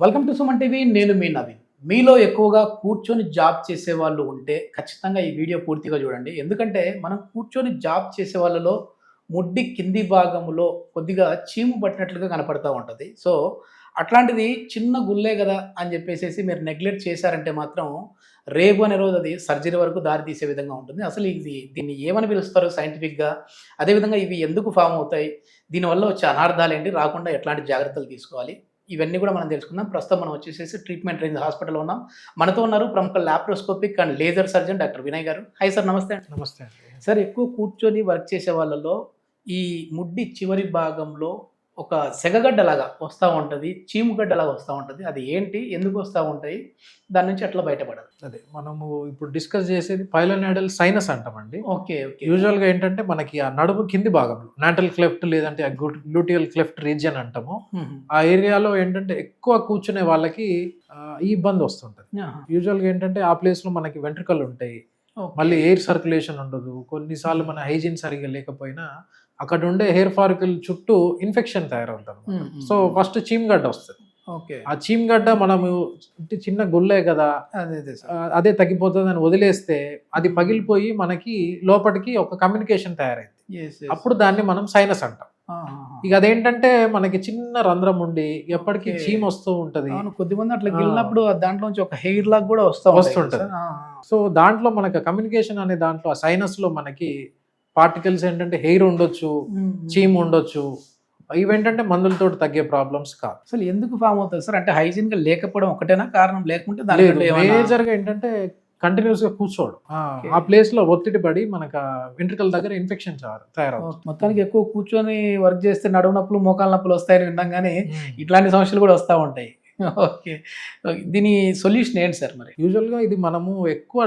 Welcome to Suman TV. నేను మీ నవీన్. మీలో ఎక్కువగా కూర్చొని జాబ్ చేసే వాళ్ళు ఉంటే ఖచ్చితంగా ఈ వీడియో పూర్తిగా చూడండి. ఎందుకంటే మనం కూర్చొని జాబ్ చేసే వాళ్ళలో ముడ్డి కింది భాగంలో కొద్దిగా చీము పట్టినట్లుగా కనపడతా ఉంటది. సో, అట్లాంటిది చిన్న గుల్లే గదా అని చెప్పేసేసి మీరు నెగ్లెక్ట్ చేశారంటే మాత్రం రేపు అనే రోజు అది సర్జరీ వరకు దారి తీసే విధంగా ఉంటుంది. అసలు దీన్ని ఏమని పిలుస్తారు సైంటిఫిక్‌గా? అదేవిధంగా ఇవి ఎందుకు ఫార్మ్ అవుతాయి? దీనివల్ల వచ్చే అనార్థాలేంటి? రాకుండా ఎట్లాంటి జాగ్రత్తలు తీసుకోవాలి? ఇవన్నీ కూడా మనం తెలుసుకుందాం. ప్రస్తుతం మనం వచ్చేసేసి ట్రీట్మెంట్ రేంజ్ హాస్పిటల్‌లో ఉన్నాం. మనతో ఉన్నారు ప్రముఖ laparoscopic and laser surgeon doctor Vinay గారు. హాయ్ సార్, నమస్తే అండి. నమస్తే అండి. సార్, ఎక్కువ కూర్చొని వర్క్ చేసే వాళ్ళలో ఈ ముడ్డి చివరి భాగంలో ఒక సెగగడ్డలాగా వస్తా ఉంటది. చీముగడ్డలాగా వస్తా ఉంటది. అది ఏంటి? ఎందుకు వస్తా ఉంటాయి? దాని నుంచి ఎట్లా బయటపడాలి? అదే మనము ఇప్పుడు డిస్కస్ చేసేది పైలోనాడల్ సైనస్ అంటామండి. ఓకే. ఓకే. యూజువల్‌గా ఏంటంటే మనకి ఆ నడుము కింది భాగంలో నాటల్ క్లెఫ్ట్ లేదంటే గ్లూటియల్ క్లెఫ్ట్ రీజియన్ అంటాము. హుహు. ఆ ఏరియాలో ఏంటంటే ఎక్కువ కూర్చునే వాళ్ళకి ఈ ఇబ్బంది వస్తుంటది. ఆహా! యూజువల్‌గా ఏంటంటే ఆ ప్లేస్‌లో మనకి వెంట్రుకలు ఉంటాయి. ఓకే. మళ్ళీ ఎయిర్ సర్క్యులేషన్ ఉండదు. కొన్నిసార్లు మన హైజీన్ సరిగ్గా లేకపోయినా అక్కడ ఉండే హెయిర్ ఫాలికల్ చుట్టూ ఇన్ఫెక్షన్ తయారవుతుంది. హ్మ్. సో ఫస్ట్ చీమగడ్డ వస్తది. ఓకే. ఆ చీమగడ్డ మనము చిన్న గుల్లే కదా, అదే సార్. అదే తగ్గిపోతుందని వదిలేస్తే అది పగిలిపోయి మనకి లోపలికి ఒక కమ్యూనికేషన్ తయారైంది. యెస్. యెస్. అప్పుడు దాన్ని మనం సైనస్ అంటాం. ఆహాహా! ఇక అదేంటంటే మనకి చిన్న రంధ్రం ఉండి ఎప్పటికీ ఓకే. చీమ వస్తూ ఉంటది. అవును. కొద్దిమంది అట్లా గిల్లినప్పుడు దాంట్లోంచి ఒక హెయిర్ లాగా కూడా వస్తుంటది. సో దాంట్లో మనకి కమ్యూనికేషన్ అనే దాంట్లో ఆ సైనస్ లో మనకి పార్టికల్స్ ఏంటంటే హెయిర్ ఉండొచ్చు, చీమ ఉండొచ్చు. ఇవేంటంటే మందులతోటి తగ్గే ప్రాబ్లమ్స్ కాదు. అసలు ఎందుకు ఫామ్ అవుతుంది సార్? అంటే హైజీన్ గా లేకపోవడం ఒకటేనా కారణం? లేకుంటే లేదు, దానికంటే ఏమైనా? మేజర్ గా ఏంటంటే కంటిన్యూస్ గా కూర్చోవడం. ఓకే. ఆ ప్లేస్ లో ఒత్తిడి పడి మనకు వెంట్రుకల దగ్గర ఇన్ఫెక్షన్ తయారవుతుంది. మొత్తానికి ఎక్కువ కూర్చొని వర్క్ చేస్తే నడుము నొప్పులు, మోకాళ్ళ నొప్పులు వస్తాయని విన్నాం కానీ ఇట్లాంటి సమస్యలు కూడా వస్తూ ఉంటాయి. ఓకే. దీని సొల్యూషన్ ఏంటి సార్ మరి? యూజువల్ గా ఇది మనము ఎక్కువ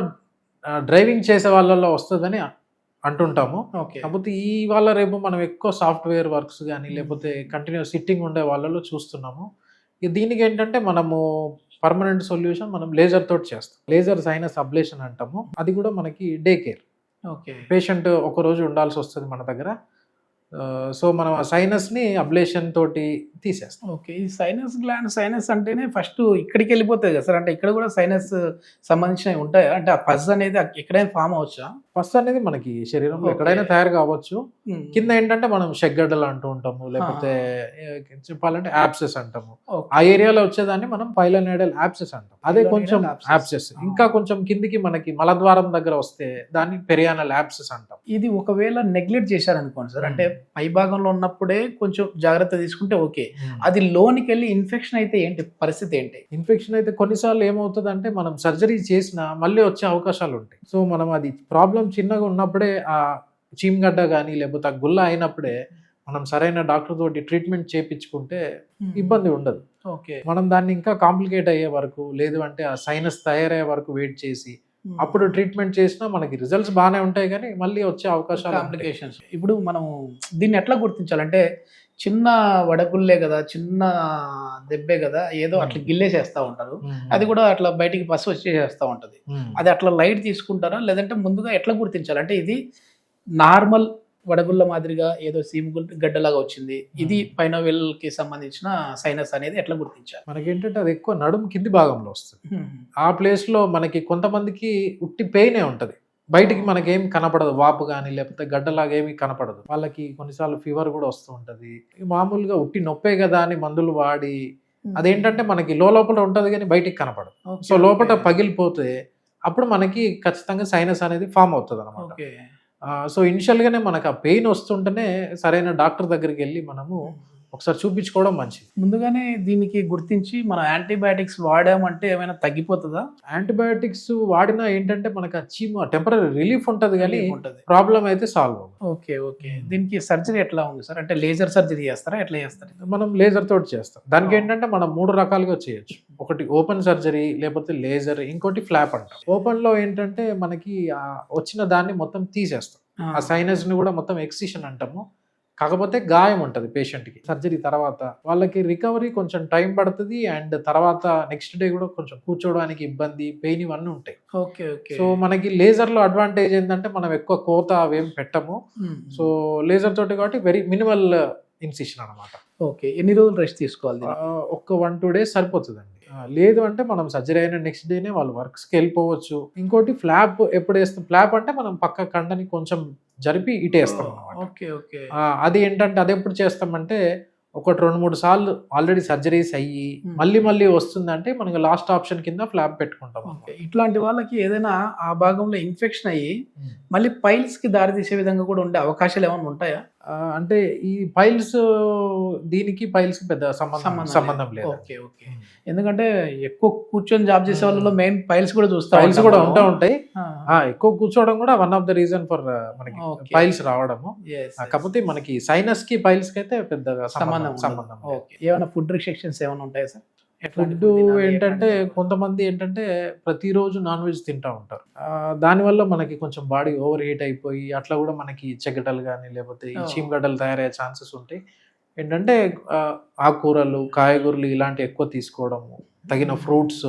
డ్రైవింగ్ చేసే వాళ్ళలో వస్తుందని అంటుంటాము. ఓకే. కాకపోతే ఈ వాళ్ళ రేపు మనం ఎక్కువ సాఫ్ట్వేర్ వర్క్స్ కానీ లేకపోతే కంటిన్యూస్ సిట్టింగ్ ఉండే వాళ్ళలో చూస్తున్నాము. దీనికి ఏంటంటే మనము పర్మనెంట్ సొల్యూషన్ మనం లేజర్ తోటి చేస్తాం. లేజర్ సైనస్ అబ్లేషన్ అంటాము. అది కూడా మనకి డే కేర్. ఓకే. పేషెంట్ ఒక రోజు ఉండాల్సి వస్తుంది మన దగ్గర. సో మనం ఆ సైనస్ ని అబ్లేషన్ తోటి తీసేస్తాం. ఓకే. ఈ సైనస్ గ్లాండ్, సైనస్ అంటేనే ఫస్ట్ ఇక్కడికి వెళ్ళిపోతుంది కదా సార్? అంటే ఇక్కడ కూడా సైనస్ సంబంధించినవి ఉంటాయా? అంటే ఆ పస్ అనేది ఎక్కడైనా ఫామ్ అవచ్చా? పస్ అనేది మనకి శరీరంలో ఓకే. ఎక్కడైనా తయారు కావచ్చు. కింద ఏంటంటే మనం షెగ్గడ్డలు అంటూ ఉంటాము, లేకపోతే చెప్పాలంటే యాప్సెస్ అంటాము. ఆ ఏరియాలో వచ్చేదాన్ని మనం పైలోనాడల్ యాప్సెస్ అంటాం. అదే కొంచెం యాప్సెస్ ఇంకా కొంచెం కిందికి మనకి మలద్వారం దగ్గర వస్తే దాన్ని పెరియానల్ యాప్సెస్ అంటాం. ఇది ఒకవేళ నెగ్లెక్ట్ చేశారనుకోండి సార్, అంటే పై భాగంలో ఉన్నప్పుడే కొంచెం జాగ్రత్త తీసుకుంటే ఓకే. అది లోనికి వెళ్ళి ఇన్ఫెక్షన్ అయితే ఏంటి పరిస్థితి ఏంటి? ఇన్ఫెక్షన్ అయితే కొన్నిసార్లు ఏమవుతుంది అంటే మనం సర్జరీ చేసినా మళ్ళీ వచ్చే అవకాశాలు ఉంటాయి. సో మనం అది ప్రాబ్లం చిన్నగా ఉన్నప్పుడే ఆ చీమగడ్డ కానీ లేకపోతే ఆ గుల్ల అయినప్పుడే మనం సరైన డాక్టర్ తోటి ట్రీట్మెంట్ చేయించుకుంటే ఇబ్బంది ఉండదు. ఓకే. మనం దాన్ని ఇంకా కాంప్లికేట్ అయ్యే వరకు లేదు అంటే ఆ సైనస్ తయారయ్యే వరకు వెయిట్ చేసి అప్పుడు ట్రీట్మెంట్ చేసినా మనకి రిజల్ట్స్ బాగానే ఉంటాయి కానీ మళ్ళీ వచ్చే అవకాశాలు ఉంటాయి. కాంప్లికేషన్స్. ఇప్పుడు మనం దీన్ని ఎట్లా గుర్తించాలంటే చిన్న వడగుల్లే కదా, చిన్న దెబ్బే కదా, ఏదో అట్లా గిల్లేసేస్తా ఉంటారు. అది కూడా అట్లా బయటికి పసి వచ్చేసేస్తా ఉంటది. అది అట్లా లైట్ తీసుకుంటారా? లేదంటే ముందుగా ఎట్లా గుర్తించాలి? అంటే ఇది నార్మల్ వడగుల్ల మాదిరిగా ఏదో గడ్డలాగా వచ్చింది, ఇది పైనోవెల్కి సంబంధించిన సైనస్ అనేది ఎట్లా గుర్తించాలి? మనకేంటంటే అది ఎక్కువ నడుము కింది భాగంలో వస్తుంది. ఆ ప్లేస్ లో మనకి కొంతమందికి ఉట్టి పెయినే ఉంటది, బయటికి మనకేం కనపడదు. వాపు కానీ లేకపోతే గడ్డలాగా ఏమి కనపడదు. వాళ్ళకి కొన్నిసార్లు ఫీవర్ కూడా వస్తూ ఉంటది. మామూలుగా ఉట్టి నొప్పే కదా అని మందులు వాడి అదేంటంటే మనకి లోపల ఉంటది కానీ బయటికి కనపడదు. సో లోపల పగిలిపోతే అప్పుడు మనకి ఖచ్చితంగా సైనస్ అనేది ఫామ్ అవుతుంది అనమాట. ఓకే. సో ఇనిషియల్ గానే మనకు ఆ పెయిన్ వస్తుంటేనే సరైన డాక్టర్ దగ్గరికి వెళ్ళి మనము ఒకసారి చూపించుకోవడం మంచిది. ముందుగానే దీనికి గుర్తించి మనం యాంటీబయాటిక్స్ వాడామంటే ఏమైనా తగ్గిపోతుందా? యాంటీబయాటిక్స్ వాడినా ఏంటంటే మనకు ఆ చీమ టెంపరీ రిలీఫ్ ఉంటుంది కానీ ఉంటది. ప్రాబ్లం అయితే సాల్వ్ అవ్వదు. ఓకే. ఓకే. దీనికి సర్జరీ ఎట్లా ఉంది సార్? అంటే లేజర్ సర్జరీ చేస్తారా? ఎట్లా చేస్తారు? మనం లేజర్ తోటి చేస్తాం. దానికి ఏంటంటే మనం 3 రకాలుగా చేయొచ్చు. ఒకటి ఓపెన్ సర్జరీ, లేకపోతే లేజర్, ఇంకోటి ఫ్లాప్ అంటాం. ఓపెన్ లో ఏంటంటే మనకి వచ్చిన దాన్ని మొత్తం తీసేస్తాం. ఆ సైనస్ ని కూడా మొత్తం ఎక్సిషన్ అంటాము. కాకపోతే గాయం ఉంటుంది పేషెంట్కి. సర్జరీ తర్వాత వాళ్ళకి రికవరీ కొంచెం టైం పడుతుంది. అండ్ తర్వాత నెక్స్ట్ డే కూడా కొంచెం కూర్చోవడానికి ఇబ్బంది, పెయిన్ ఇవన్నీ ఉంటాయి. ఓకే. ఓకే. సో మనకి లేజర్లో అడ్వాంటేజ్ ఏంటంటే మనం ఎక్కువ కోత అవేం పెట్టము. సో లేజర్ తోటి కాబట్టి వెరీ మినిమల్ ఇన్సిషన్ అనమాట. ఓకే, ఎన్ని రోజులు రెస్ట్ తీసుకోవాలి దీనికి? ఒక 1-2 డేస్ సరిపోతుందండి. లేదు అంటే మనం సర్జరీ అయిన నెక్స్ట్ డేనే వాళ్ళు వర్క్స్కి వెళ్ళిపోవచ్చు. ఇంకోటి ఫ్లాప్ ఎప్పుడు వేస్తాం, ఫ్లాప్ అంటే మనం పక్క కండని కొంచెం జరిపి ఇటేస్తాం అనమాట. Okay okay. అది ఏంటంటే అది ఎప్పుడు చేస్తామంటే 1-2-3 సార్లు ఆల్రెడీ సర్జరీస్ అయ్యి మళ్ళీ వస్తుందంటే మనకి లాస్ట్ ఆప్షన్ కింద ఫ్లాప్ పెట్టుకుంటాం. ఓకే, ఇట్లాంటి వాళ్ళకి ఏదైనా ఆ భాగంలో ఇన్ఫెక్షన్ అయ్యి మళ్ళీ పైల్స్ కి దారి తీసే విధంగా కూడా ఉండే అవకాశాలు ఏమైనా ఉంటాయా? అంటే ఈ పైల్స్ దీనికి పైల్స్ కి పెద్ద సంబంధం లేదు. Okay okay. ఎందుకంటే ఎక్కువ కూర్చొని జాబ్ చేసే వాళ్ళలో మెయిన్ పైల్స్ కూడా చూస్తాం. పైల్స్ కూడా ఉంటాయి. ఎక్కువ కూర్చోవడం కూడా one of the reason for మనకి పైల్స్ రావడము. కాకపోతే మనకి సైనస్ కి పైల్స్ కి అయితే పెద్దగా సంబంధం. ఓకే, ఏమైనా ఫుడ్ రిస్ట్రిక్షన్స్ ఏమైనా ఉంటాయా సార్? ఫుడ్ ఏంటంటే కొంతమంది ఏంటంటే ప్రతిరోజు నాన్ వెజ్ తింటా ఉంటారు. దానివల్ల మనకి కొంచెం బాడీ ఓవర్ హీట్ అయిపోయి అట్లా కూడా మనకి చెగటలు కానీ లేకపోతే ఈ చీమగడ్డలు తయారయ్యే ఛాన్సెస్ ఉంటాయి. ఏంటంటే ఆకుకూరలు, కాయగూరలు ఇలాంటి ఎక్కువ తీసుకోవడము, తగిన ఫ్రూట్స్,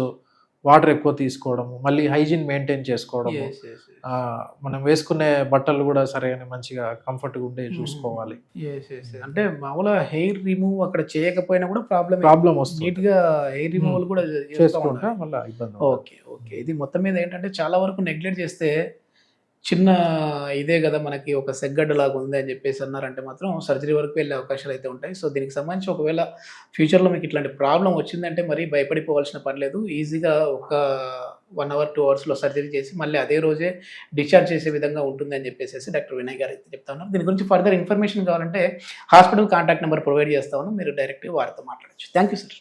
వాటర్ ఎక్కువ తీసుకోవడము, మళ్ళీ హైజీన్ మెయింటైన్ చేసుకోవడము, మనం వేసుకునే బట్టలు కూడా సరైన మంచిగా కంఫర్ట్గా ఉండే చూసుకోవాలి. అంటే మామూలుగా హెయిర్ రిమూవ్ అక్కడ చేయకపోయినా కూడా ప్రాబ్లం వస్తుంది. నీట్ గా హెయిర్ రిమూవల్ కూడా చేసుకుంటా మళ్ళీ ఇబ్బంది. Okay okay. ఇది మొత్తం మీద ఏంటంటే చాలా వరకు నెగ్లెక్ట్ చేస్తే చిన్న ఇదే కదా మనకి ఒక సెగ్గడ్డ లాగా ఉంది అని చెప్పేసి అన్నారంటే మాత్రం సర్జరీ వరకు వెళ్ళే అవకాశాలు అయితే ఉంటాయి. సో దీనికి సంబంధించి ఒకవేళ ఫ్యూచర్లో మీకు ఇట్లాంటి ప్రాబ్లం వచ్చిందంటే మరి భయపడిపోవాల్సిన పని లేదు. ఈజీగా ఒక 1 hour 2 hours సర్జరీ చేసి మళ్ళీ అదే రోజే డిశ్చార్జ్ చేసే విధంగా ఉంటుంది అని చెప్పేసి డాక్టర్ వినయ్ గారు అయితే చెప్తా ఉన్నారు. దీని గురించి ఫర్దర్ ఇన్ఫర్మేషన్ కావాలంటే హాస్పిటల్ కాంటాక్ట్ నెంబర్ ప్రొవైడ్ చేస్తా ఉన్నాం, మీరు డైరెక్ట్గా వారితో మాట్లాడచ్చు. Thank you sir.